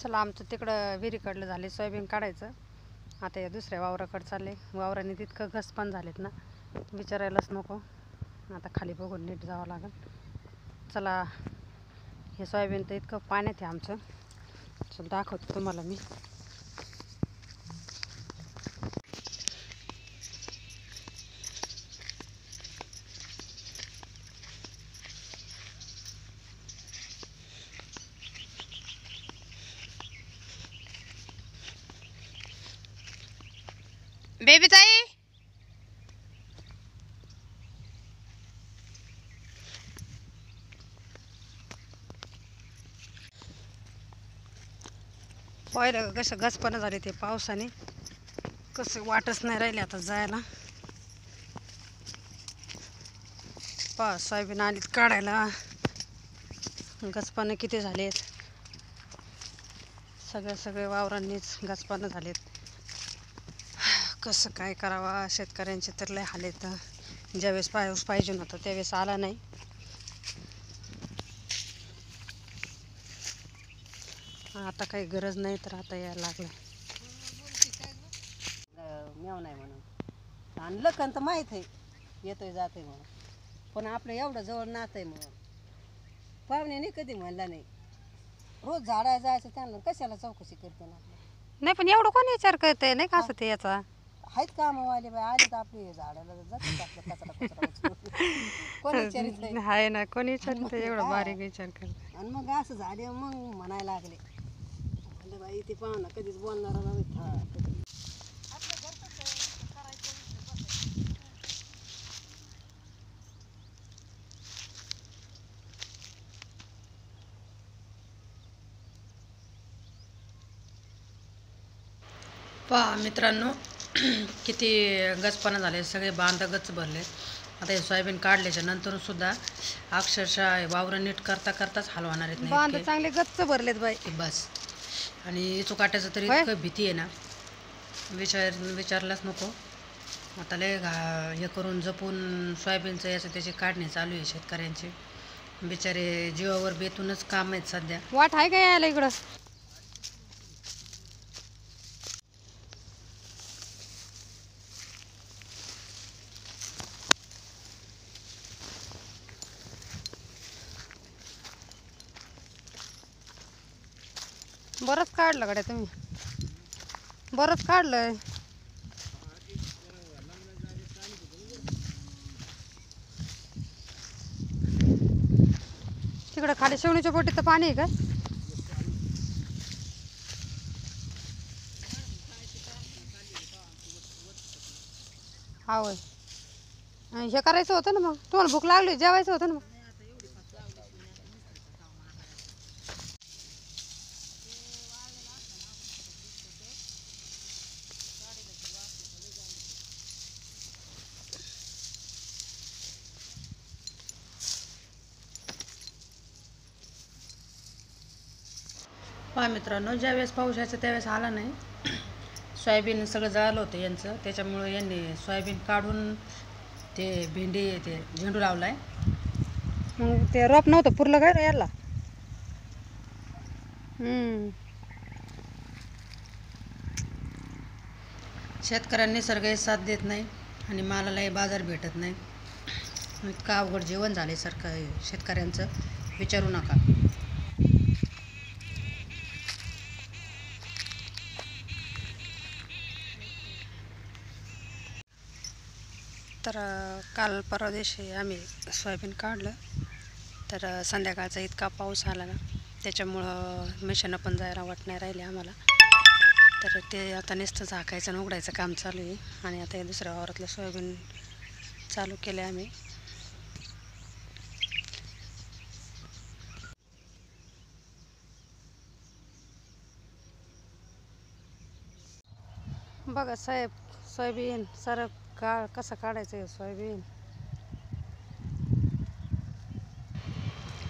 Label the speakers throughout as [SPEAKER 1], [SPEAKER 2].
[SPEAKER 1] चला आमचं तिकडं विहिरीकडलं झाले सोयाबीन काढायचं. आता या दुसऱ्या वावराकडे चालले. वावराने तितकं घस पण झालेत ना विचारायलाच नको. आता खाली बघून नीट जावं लागेल. चला हे सोयाबीन तर इतकं पाण्यात आहे आमचं. चल दाखवतो तुम्हाला मी. बेबी ताई पहिलं कसं घसपणं झाले ते पावसाने, कसं वाटच नाही राहिले आता जायला. सोयाबीन आलीत काढायला. घसपणं किती झालेत. सगळे वावरांनीच घसपणं झालेत. कसं काय करावा. शेतकऱ्यांचे तर लय हाल आहेत. ज्यावेळेस पाऊस पाहिजे नव्हता त्यावेळेस आला नाही. आता काही गरज नाही तर आता यायला लागलं. मेव नाही म्हणून आणलं का तर माहीत आहे येतोय जातोय म्हणून, पण आपलं एवढं जवळ नातं आहे म्हणून पाहुण्याने कधी म्हणला नाही. रोज झाडायला जायचं त्यांना कशाला चौकशी करते ना. नाही पण एवढं कोणी विचार करते नाही का असं ते याचा. आहेत कामवाले बाई आले तर आपली झाडाला जातात आपलं कचरा कोणी विचारित आहे ना. कोणी विचारित एवढं बारीक विचार करते. आणि मग असं झाले मग म्हणायला लागले म्हणले बाई ते पाहुणा कधीच बोलणार नाही. पहा मित्रांनो किती गचपणा झाले. सगळे बांध गच भरले. आता हे सोयाबीन काढल्याच्या नंतर सुद्धा अक्षरशः वावरं नीट करताच हलवणार आहेत. बांध चांगले गच्च भरलेत बाई बस. आणि चुकाट्याचं तरी इतकं भीती आहे ना विचारलाच नको. आता लय हे करून जपून सोयाबीनचं याचं त्याची काढणी चालू आहे शेतकऱ्यांची. बिचारे जीवावर बेतूनच काम आहेत सध्या. वाट आहे का यायला इकडं. बरंच काढलं गड्या तुम्ही. बरंच काढलंय. तिकडं खाली शेवणीच्या बोटीत तर पाणी आहे का. हा होय. हे करायचं होतं ना मग. तुम्हाला भूक लागली जेवायचं होतं ना मग. पहा मित्रांनो ज्यावेळेस पाऊस यायचा त्यावेळेस आला नाही. सोयाबीन सगळं जळालं होतं यांचं. त्याच्यामुळं यांनी सोयाबीन काढून ते भेंडी ते झेंडू लावलाय. मग ते रोप नव्हतं पुरलं काय याला. शेतकऱ्यांनी सगळे साथ देत नाही आणि मालालाही बाजार भेटत नाही. इतकं अवघड जीवन झाले शेतकऱ्यांचं विचारू नका. तर काल परवा दिवशी आम्ही सोयाबीन काढलं. तर संध्याकाळचा इतका पाऊस आला ना त्याच्यामुळं मिशनं पण जायला वाट नाही राहिले आम्हाला. तर ते आता नुसतं झाकायचं आणि उघडायचं काम चालू आहे. आणि आता या दुसऱ्या वावरातलं सोयाबीन चालू केले आम्ही. बघा साहेब सोयाबीन सारं कसं काढायचं आहे सोयाबीन.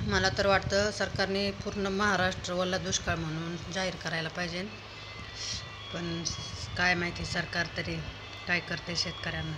[SPEAKER 1] मला तर वाटतं सरकारने पूर्ण महाराष्ट्र ओला दुष्काळ म्हणून जाहीर करायला पाहिजे. पण काय माहिती सरकार तरी काय करते शेतकऱ्यांना.